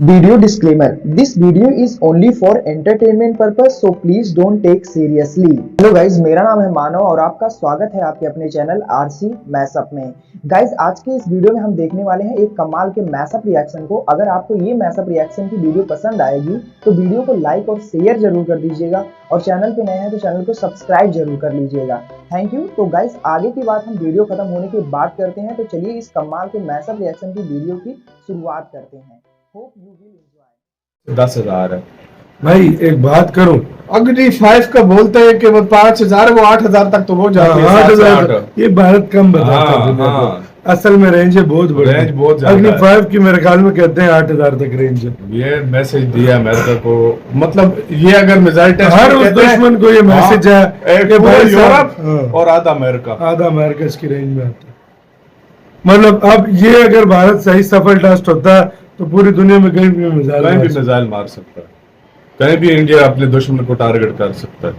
Video disclaimer: This video is only for entertainment purpose, so please don't take seriously. Hello guys, मेरा नाम है मानव और आपका स्वागत है आपके अपने चैनल आरसी मैशअप में। गाइज, आज के इस वीडियो में हम देखने वाले हैं एक कमाल के मैशअप रिएक्शन को। अगर आपको ये मैशअप रिएक्शन की वीडियो पसंद आएगी तो वीडियो को लाइक और शेयर जरूर कर दीजिएगा और चैनल पे नए हैं तो चैनल को सब्सक्राइब जरूर कर लीजिएगा। Thank you. तो गाइज, आगे की बात हम वीडियो खत्म होने के बाद करते हैं, तो चलिए इस कमाल के मैशअप रिएक्शन की वीडियो की शुरुआत करते हैं। 10,000 है भाई। एक बात करूं, अग्नि 5 का बोलते हैं कि वो 5,000 वो 8,000 तक तो हो जाती है। 8,000 ये भारत कम बताता है दुनिया को। हाँ। असल में रेंज है बहुत बड़ी, रेंज बहुत ज्यादा अग्नि है। 5 की मेरे ख्याल में कहते हैं 8,000 तक रेंज है। ये मैसेज दिया अमेरिका को, मतलब ये अगर मिसाइल टेस्ट हर उस दुश्मन को ये मैसेज है कि भाई यूरोप और आधा अमेरिका इसकी रेंज में आता है। मतलब अब ये अगर भारत सही सफल टेस्ट होता है तो पूरी दुनिया में कहीं भी मिसाइल मार सकता है, कहीं भी इंडिया अपने दुश्मन को टारगेट कर सकता है।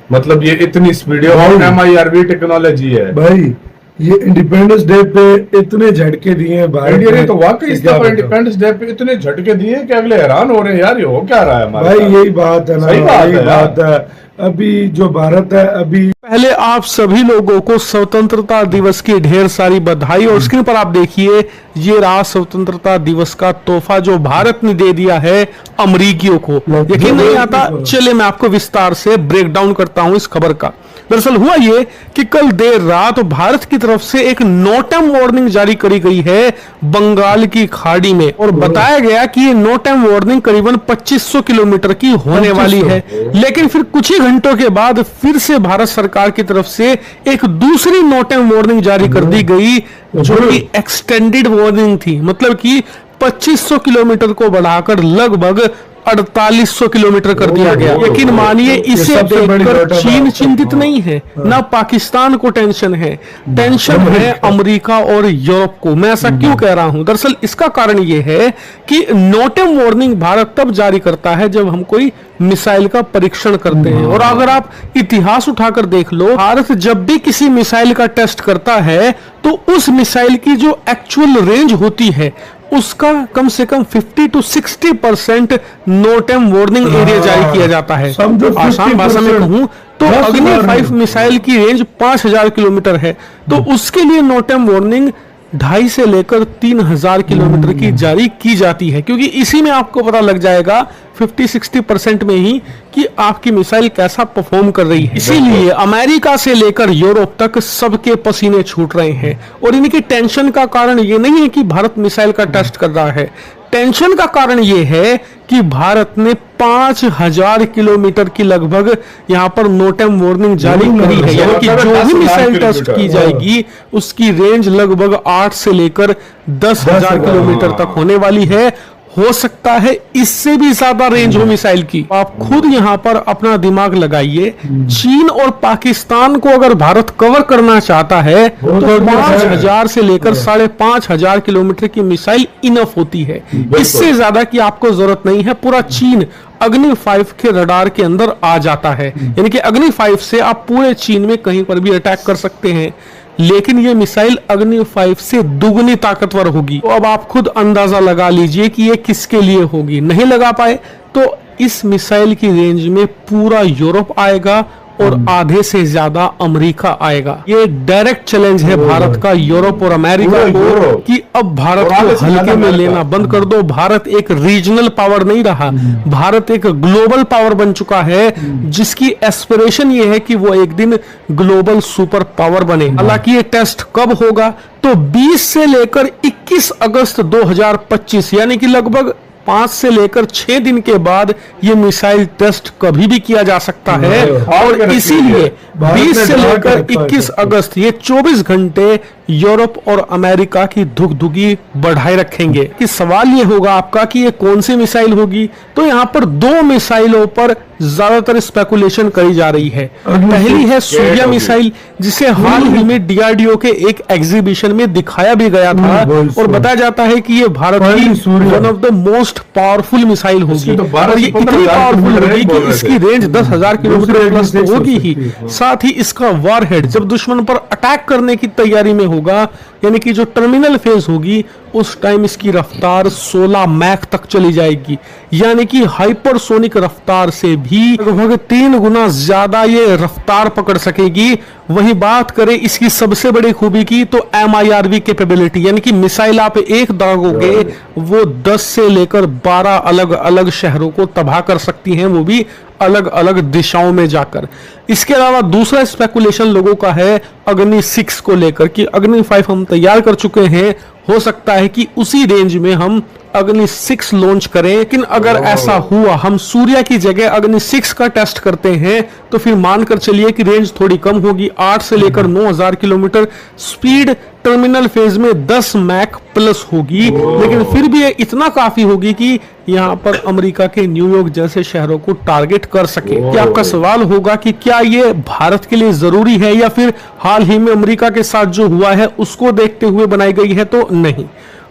मतलब ये इतनी स्पीड MIRV टेक्नोलॉजी है भाई। ये इंडिपेंडेंस डे पे इतने झटके दिए हैं इंडिया ने, तो वाकई इस दफा इंडिपेंडेंस डे पे इतने झटके दिए कि अगले हैरान हो रहे हैं, यार ये हो क्या रहा है हमारे भाई। साथ? यही बात है ना, यही बात है। अभी जो भारत है, अभी पहले आप सभी लोगों को स्वतंत्रता दिवस की ढेर सारी बधाई। और स्क्रीन पर आप देखिए, ये रहा स्वतंत्रता दिवस का तोहफा जो भारत ने दे दिया है अमरीकियों को। यकीन नहीं आता, चलिए मैं आपको विस्तार से ब्रेक डाउन करता हूं इस खबर का। दरअसल हुआ ये कि कल देर रात भारत की तरफ से एक नो टाइम वार्निंग जारी करी गई है बंगाल की खाड़ी में, और बताया गया कि ये नो टाइम वार्निंग करीबन 2500 किलोमीटर की होने वाली है। लेकिन फिर कुछ ही घंटों के बाद फिर से भारत सरकार की तरफ से एक दूसरी नो टाइम वार्निंग जारी कर दी गई, जो कि एक्सटेंडेड वार्निंग थी। मतलब कि 2500 किलोमीटर को बढ़ाकर लगभग 4800 किलोमीटर कर दिया गया। यकीन मानिए, इसे देखकर चीन चिंतित नहीं है, ना पाकिस्तान को टेंशन है, टेंशन है अमेरिका और यूरोप को। मैं ऐसा क्यों कह रहा हूं? दरअसल इसका कारण यह है कि नो टाइम वार्निंग भारत तब जारी करता है जब हम कोई मिसाइल का परीक्षण करते हैं। और अगर आप इतिहास उठाकर देख लो, भारत जब भी किसी मिसाइल का टेस्ट करता है तो उस मिसाइल की जो एक्चुअल रेंज होती है उसका कम से कम 50 to 60% no time warning area जारी किया जाता है। आसान भाषा में कहूं तो अग्नि 5 मिसाइल की रेंज 5000 किलोमीटर है, तो उसके लिए नो टाइम वार्निंग 2.5 से लेकर 3000 किलोमीटर की जारी की जाती है, क्योंकि इसी में आपको पता लग जाएगा 50-60% में ही कि आपकी मिसाइल कैसा परफॉर्म कर रही है। इसीलिए अमेरिका से लेकर यूरोप तक सबके पसीने छूट रहे हैं। और इनकी टेंशन का कारण ये नहीं है कि भारत मिसाइल का टेस्ट कर रहा है, टेंशन का कारण यह है कि भारत ने 5000 किलोमीटर की लगभग यहां पर नो टाइम वार्निंग जारी करी है। यानी कि जो भी मिसाइल टेस्ट की जाएगी उसकी रेंज लगभग 8 से लेकर 10,000 किलोमीटर तक होने वाली है। हो सकता है इससे भी ज्यादा रेंज हो मिसाइल की। आप खुद यहां पर अपना दिमाग लगाइए। चीन और पाकिस्तान को अगर भारत कवर करना चाहता है तो 5,000 से लेकर 5,500 किलोमीटर की मिसाइल इनफ होती है। इससे ज्यादा की आपको जरूरत नहीं है। पूरा चीन अग्नि 5 के रडार के अंदर आ जाता है। यानी कि अग्नि 5 से आप पूरे चीन में कहीं पर भी अटैक कर सकते हैं। लेकिन ये मिसाइल अग्नि 5 से दुगनी ताकतवर होगी। तो अब आप खुद अंदाजा लगा लीजिए कि ये किसके लिए होगी। नहीं लगा पाए तो इस मिसाइल की रेंज में पूरा यूरोप आएगा और आधे से ज्यादा अमेरिका आएगा। ये डायरेक्ट चैलेंज है भारत का यूरोप और अमेरिका को कि अब भारत को हल्के में लेना बंद कर दो। भारत एक रीजनल पावर नहीं रहा, भारत एक ग्लोबल पावर बन चुका है, जिसकी एस्पिरेशन ये है कि वो एक दिन ग्लोबल सुपर पावर बने। हालांकि ये टेस्ट कब होगा तो 20 से लेकर 21 अगस्त 2025 यानी कि लगभग 5 से लेकर 6 दिन के बाद ये मिसाइल टेस्ट कभी भी किया जा सकता है। और इसीलिए 20 से लेकर 21 अगस्त ये 24 घंटे यूरोप और अमेरिका की धुकधुकी बढ़ाए रखेंगे। कि सवाल ये होगा आपका कि ये कौन सी मिसाइल होगी, तो यहाँ पर 2 मिसाइलों पर ज्यादातर स्पेकुलेशन करी जा रही है। पहली है सूर्या मिसाइल, जिसे हाल ही में DRDO के एक एग्जीबिशन में दिखाया भी गया था और बताया जाता है कि ये भारत की one of the most powerful missile होगी। और ये इतनी पावरफुल होगी कि इसकी रेंज 10,000 किलोमीटर प्लस तो होगी ही, साथ ही इसका वॉरहेड जब दुश्मन पर अटैक करने की तैयारी में होगा, यानी कि जो टर्मिनल फेज होगी उस टाइम इसकी रफ्तार 16 मैक तक चली जाएगी, यानी कि हाइपरसोनिक रफ्तार से भी लगभग 3 गुना ज्यादा ये रफ्तार पकड़ सकेगी। वही बात करें इसकी सबसे बड़ी खूबी की तो MIRV कैपेबिलिटी, यानी कि मिसाइल आप एक दागोगे वो 10 से लेकर 12 अलग अलग शहरों को तबाह कर सकती हैं, वो भी अलग अलग दिशाओं में जाकर। इसके अलावा दूसरा स्पेकुलेशन लोगों का है अग्नि 6 को लेकर कि अग्नि 5 हम तैयार कर चुके हैं, हो सकता है कि उसी रेंज में हम अग्नि 6 लॉन्च करें। लेकिन अगर ऐसा हुआ, हम सूर्य की जगह अग्नि 6 का टेस्ट करते हैं, तो फिर मानकर चलिए कि रेंज थोड़ी कम होगी, 8 से लेकर 9000 किलोमीटर, स्पीड टर्मिनल फेज में 10 मैक प्लस होगी, लेकिन फिर भी ये इतना काफी होगी कि यहां पर अमेरिका के न्यूयॉर्क जैसे शहरों को टारगेट कर सके। कि आपका सवाल होगा कि क्या ये भारत के लिए जरूरी है या फिर हाल ही में अमेरिका के साथ जो हुआ है उसको देखते हुए बनाई गई है, तो नहीं।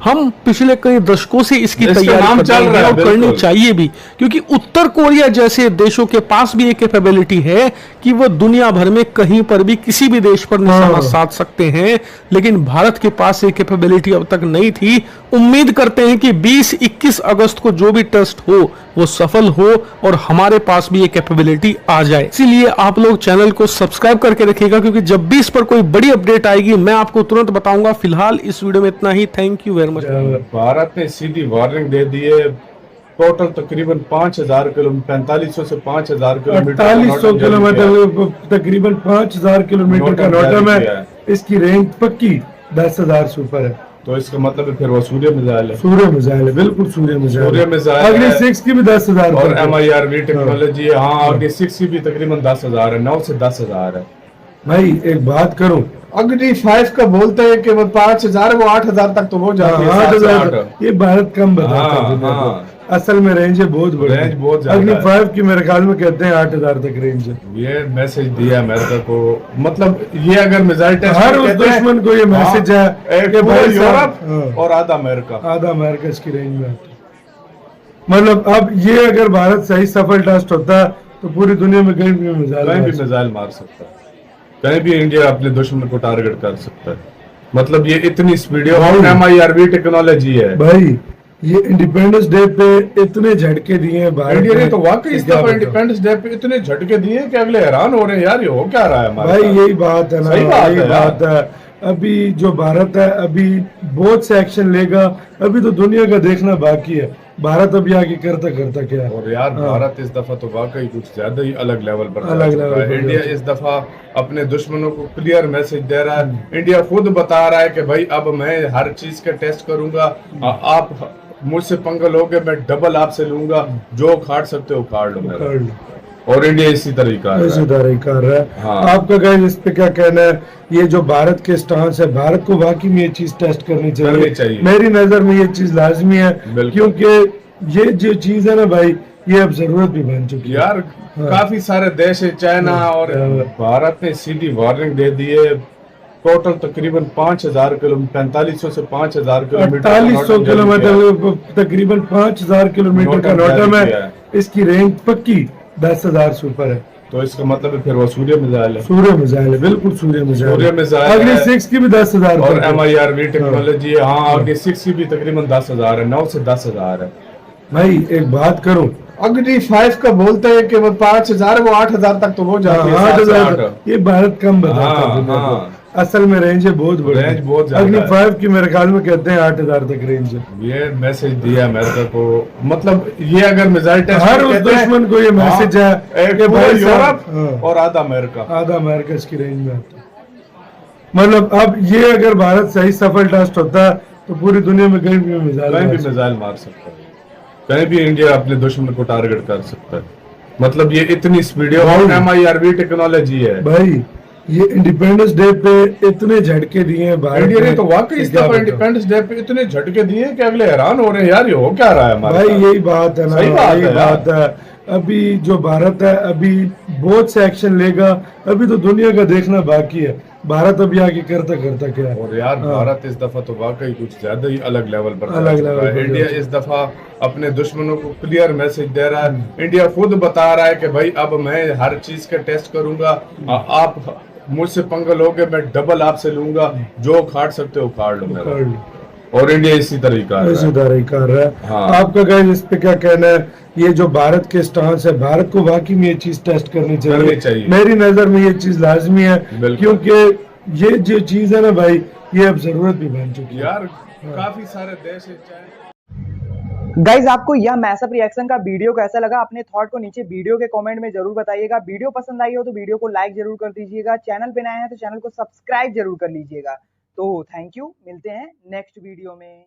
हम पिछले कई दशकों से इसकी तैयारी कर रहे हैं और करनी चाहिए भी, क्योंकि उत्तर कोरिया जैसे देशों के पास भी एक कैपेबिलिटी है कि वो दुनिया भर में कहीं पर भी किसी भी देश पर निशाना साध सकते हैं, लेकिन भारत के पास ये कैपेबिलिटी अब तक नहीं थी। उम्मीद करते हैं कि 20-21 अगस्त को जो भी टेस्ट हो वो सफल हो और हमारे पास भी ये कैपेबिलिटी आ जाए। इसीलिए आप लोग चैनल को सब्सक्राइब करके रखिएगा, क्योंकि जब भी इस पर कोई बड़ी अपडेट आएगी मैं आपको तुरंत बताऊंगा। फिलहाल इस वीडियो में इतना ही। Thank you very much. Bharat ने सीधी वार्निंग दे दी है। टोटल तकरीबन 5000 किलोमीटर, 4500 से 5000 किलोमीटर, 4800 किलोमीटर, तकरीबन 5000 किलोमीटर का नोटम है। इसकी रेंज पक्की 10,000 से ऊपर है। तो इसका मतलब फिर वो सूर्य मिसाइल है। सूर्य मिसाइल है, बिल्कुल सूर्य मिसाइल। सूर्य मिसाइल अग्नि 6 की भी 10,000 और MIRV टेक्नोलॉजी है। हाँ, अग्नि 6 की भी तकरीबन 10,000 है, 9 से 10,000 है। भाई एक बात करूं, अग्नि 5 का बोलते हैं कि वो 5000 वो 8000 तक तो हो जाती है। 8,000 ये भारत कम बताता हाँ, है दुनिया को। हाँ। असल में रेंज है बहुत बड़ी। रेंज बहुत ज्यादा अग्नि है। 5 की मेरे ख्याल में कहते हैं 8,000 तक रेंज है। ये मैसेज दिया अमेरिका को, मतलब ये अगर मिसाइल टेस्ट हर उस दुश्मन को ये मैसेज है कि भाई यूरोप और आधा अमेरिका, आधा अमेरिका इसकी रेंज में आता है। मतलब अब ये अगर भारत सही सफल टेस्ट होता तो पूरी दुनिया में कहीं भी मिसाइल मार सकता है, कहीं भी इंडिया अपने दुश्मन को टारगेट कर सकता है। मतलब ये इतनी स्पीड है, MIRV टेक्नोलॉजी है भाई। ये इंडिपेंडेंस डे पे इतने झटके दिए हैं भारत इंडिया ने, ने, तो वाकई इस दफा इंडिपेंडेंस डे पे इतने झटके दिए कि अगले हैरान हो रहे हैं, यार ये हो क्या रहा है हमारे भाई साथ? यही बात है ना, सही बात यही है बात है। अभी जो भारत है अभी बहुत से एक्शन लेगा, अभी तो दुनिया का देखना बाकी है भारत अभी आगे करता करता क्या है। और यार भारत इस दफा तो वाकई कुछ ज्यादा ही अलग लेवल पर अलग जा चुका लेवल है। पर इंडिया इस दफा अपने दुश्मनों को क्लियर मैसेज दे रहा है। इंडिया खुद बता रहा है कि भाई अब मैं हर चीज का टेस्ट करूंगा, आप मुझसे पंगा लोगे मैं डबल आपसे लूंगा, जो खाड़ सकते हो उखाड़ लो मेरा। और इंडिया इसी तरीका इसी तरह कर रहा है। हाँ। आपका गाइस इस पे क्या कहना है? ये जो भारत के स्टांस है, भारत को वाकई में ये चीज टेस्ट करनी चाहिए। मेरी नजर में ये चीज लाजमी है, क्योंकि ये जो चीज है ना भाई, ये अब जरूरत भी बन चुकी है यार। काफी सारे देश है, चाइना और भारत ने सीधी वार्निंग दे दी है। टोटल तकरीबन 5000 किलोमीटर, 4500 से 5000 किलोमीटर, 4800 किलोमीटर, तकरीबन 5000 किलोमीटर का नोटम है। इसकी रेंज पक्की 10,000 से ऊपर है। तो इसका मतलब फिर वो सूर्य मिसाइल है। सूर्य मिसाइल है, बिल्कुल सूर्य मिसाइल। सूर्य मिसाइल अग्नि 6 की भी 10,000 और MIRV टेक्नोलॉजी है। हाँ, अग्नि 6 की भी तकरीबन 10,000 है, 9 से 10,000 है। भाई एक बात करूं, अग्नि 5 का बोलते हैं कि वो 5000 वो 8000 तक तो हो जाती है। 8,000 ये भारत कम बताता है दुनिया को। असल में रेंज है बहुत बड़ी। रेंज बहुत ज्यादा अग्नि है। 5 की मेरे ख्याल में कहते हैं 8,000 तक रेंज है। ये मैसेज दिया अमेरिका को, मतलब ये अगर मिसाइल टेस्ट हर उस दुश्मन को ये मैसेज है कि भाई यूरोप और आधा अमेरिका, आधा अमेरिका इसकी रेंज में आता है। मतलब अब ये अगर भारत सही सफल टेस्ट होता तो पूरी दुनिया में कहीं भी मिसाइल मार सकता है, कहीं भी इंडिया अपने दुश्मन को टारगेट कर सकता है। मतलब ये इतनी स्पीड है, MIRV टेक्नोलॉजी है भाई। ये इंडिपेंडेंस डे पे इतने झटके दिए हैं भारत इंडिया ने, तो वाकई इस दफा इंडिपेंडेंस डे पे इतने झटके दिए कि अगले हैरान हो रहे हैं, यार ये हो क्या रहा है हमारे भाई साथ? यही बात है ना, सही बात यही है बात है। अभी जो भारत है अभी बहुत से एक्शन लेगा, अभी तो दुनिया का देखना बाकी है भारत अभी आगे करता करता क्या है। और यार भारत इस दफा तो वाकई कुछ ज्यादा ही अलग लेवल पर अलग लेवल पर इंडिया इस दफा अपने दुश्मनों को क्लियर मैसेज दे रहा है। इंडिया खुद बता रहा है कि भाई अब मैं हर चीज का टेस्ट करूंगा, आप मुझसे पंगा लोगे मैं डबल आपसे लूंगा, जो खाड़ सकते हो उखाड़ लो मेरा। और इंडिया इसी तरह ही कर रहा इसी है। तरह ही कर रहा है। हाँ। आपका गाइस इस पे क्या कहना है? ये जो भारत के स्टांस है, भारत को वाकई में ये चीज टेस्ट करनी चाहिए। मेरी नजर में ये चीज लाजमी है, क्योंकि ये जो चीज है ना भाई, ये अब जरूरत भी बन चुकी है यार। काफी सारे देश है, चाहे गाइज आपको यह मैसअप रिएक्शन का वीडियो कैसा लगा? अपने थॉट को नीचे वीडियो के कमेंट में जरूर बताइएगा। वीडियो पसंद आई हो तो वीडियो को लाइक जरूर कर दीजिएगा। चैनल पे नए हैं तो चैनल को सब्सक्राइब जरूर कर लीजिएगा। तो थैंक यू, मिलते हैं नेक्स्ट वीडियो में।